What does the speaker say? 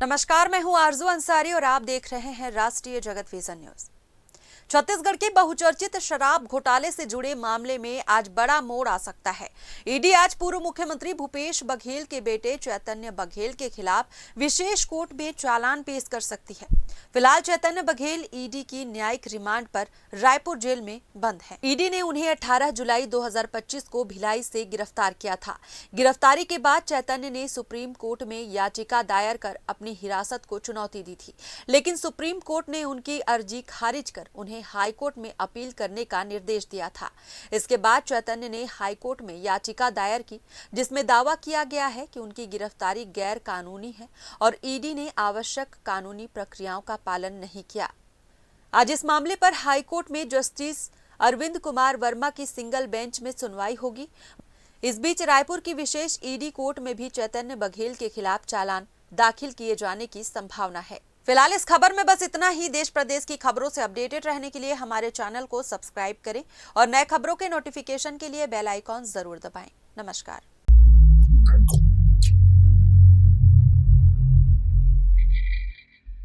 नमस्कार, मैं हूं आरजू अंसारी और आप देख रहे हैं राष्ट्रीय जगत विजन न्यूज। छत्तीसगढ़ के बहुचर्चित शराब घोटाले से जुड़े मामले में आज बड़ा मोड़ आ सकता है। ईडी आज पूर्व मुख्यमंत्री भूपेश बघेल के बेटे चैतन्य बघेल के खिलाफ विशेष कोर्ट में चालान पेश कर सकती है। फिलहाल चैतन्य बघेल ईडी की न्यायिक रिमांड पर रायपुर जेल में बंद है। ईडी ने उन्हें 18 जुलाई 2025 को भिलाई से गिरफ्तार किया था। गिरफ्तारी के बाद चैतन्य ने सुप्रीम कोर्ट में याचिका दायर कर अपनी हिरासत को चुनौती दी थी, लेकिन सुप्रीम कोर्ट ने उनकी अर्जी खारिज कर उन्हें हाईकोर्ट में अपील करने का निर्देश दिया था। इसके बाद चैतन्य ने हाईकोर्ट में याचिका दायर की, जिसमें दावा किया गया है कि उनकी गिरफ्तारी गैर कानूनी है और ईडी ने आवश्यक कानूनी प्रक्रियाओं का पालन नहीं किया। आज इस मामले पर हाईकोर्ट में जस्टिस अरविंद कुमार वर्मा की सिंगल बेंच में सुनवाई होगी। इस बीच रायपुर की विशेष ईडी कोर्ट में भी चैतन्य बघेल के खिलाफ चालान दाखिल किए जाने की संभावना है। फिलहाल इस खबर में बस इतना ही। देश प्रदेश की खबरों से अपडेटेड रहने के लिए हमारे चैनल को सब्सक्राइब करें और नए खबरों के नोटिफिकेशन के लिए बेल आइकॉन जरूर दबाएं। नमस्कार।